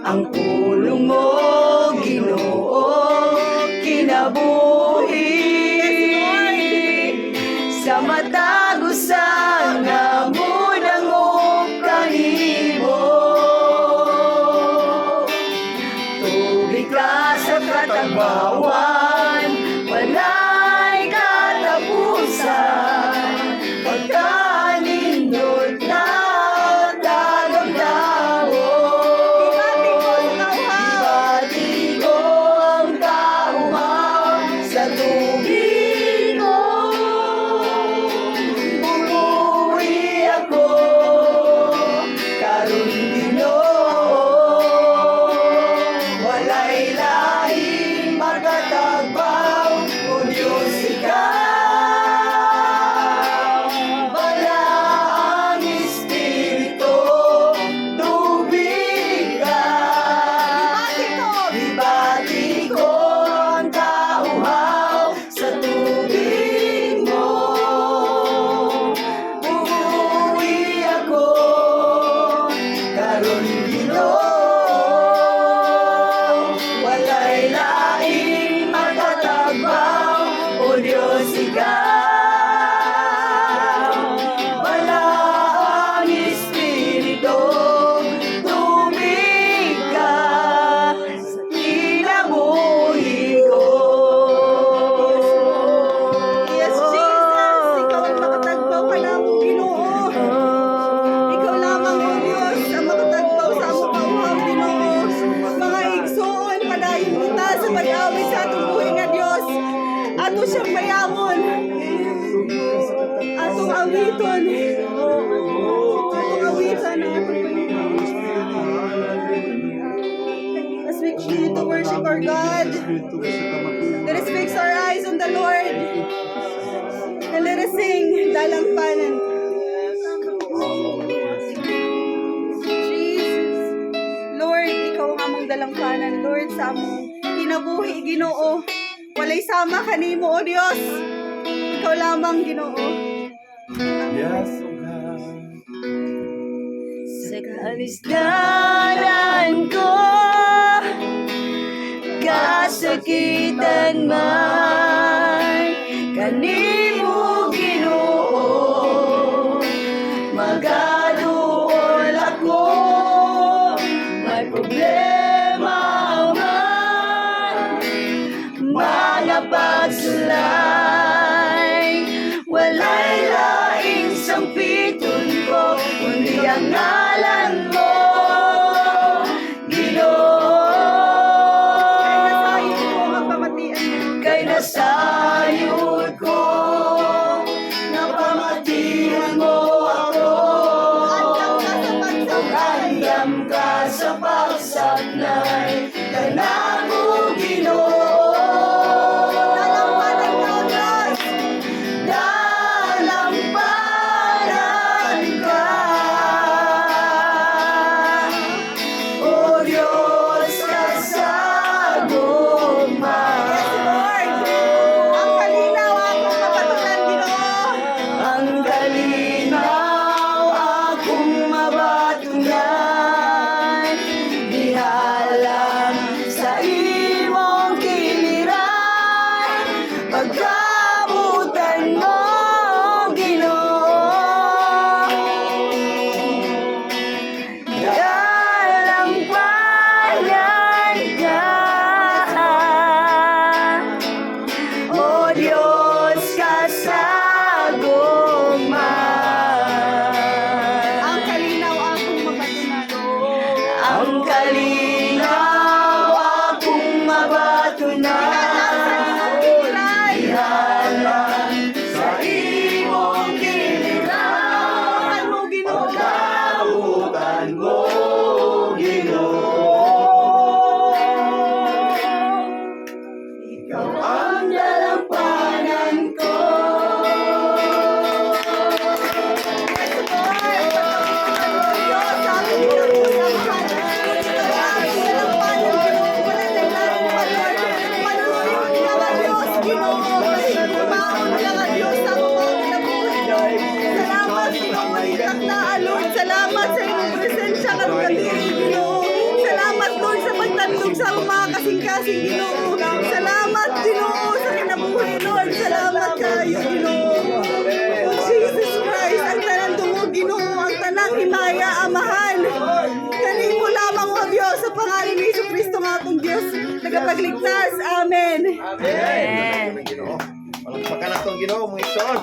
ang pulong mo, Ginoo, kinabuhi. Sa matagusan nga munang kahimo, tubig ka sa katagbawan, walay katapusan, pagkanindot na tagamdawo. Ibati ko ang kauhaw sa tubig mo, bumuwi ako karon Ginoo. Walay laing makatagbaw, o Diyos ikaw. Wala ang Espiritu, tubig ka. Ibati ko ang kauhaw sa tubig mo, uuwi ako karon Ginoo. Walay laing makatagbaw, o Diyos ikaw. Wala ang Espiritu, tubig ka sa kinabuhi ko. Yes, Jesus, ikaw ang makatagbaw ka lamang, Ginoo. Ikaw lamang, O Diyos, ang makatagbaw sa among kauhaw, Ginoo. Mga igsoon, padayon kita sa pag-awit sa atong buhay nga Diyos. Ato siyang bayangon. Atong awiton. Atong awitan ang atong Panginoon. As we continue to worship our God, let us fix our eyes on the Lord. And let us sing dalampanan. Jesus, Lord, ikaw ang among dalampanan. Lord, sa among kinabuhi, Ginoo. Walay sama kanimo, O Dios. Ikaw lamang, Ginoo. Yes, oh God. Sa kalisdanan ko, kasakitan man, kanimo Ginoo, magaduol ako, may problema man, mga pagsulay, walay laing sampiton ko, kundi ang ngalan mo, Ginoo. Kay nasayod ko, napamatihan mo ako. Andam ka sa pagsagnay, kanamo Ginoo. Dalampanan ka, O Diyos, kasaguma. Ang kalinaw akong mapatulan, Ginoo. Ang kalinaw akong mabatunan, dihalang sa imong kiliran, pagkabutan mo, Ginoo. Dalampanan ka, O Diyos, kasaguma. Ang kalinaw akong mapatulan. Ang kalinaw akong mabatunan, ihalang sa imong kiliran, Mo, Ginoo. pagkabutan mo, Ginoo. Ikaw ang dalampanan ko. Salamat sa iyong presensya ng gabi, Ginoo. Salamat, kasi Ginoo. Salamat Ginoo sa kinabuhi Lord. Salamat kayo Ginoo. Oh Jesus Christ, ang tanang dungog Ginoo, ang tanang himaya amahan. Kanimo lamang o Dios sa pangalan ni Jesucristo nga atong Dios tagapagligtas. Amen. Amen. Walang pagkanatong Ginoo, mga igsoon.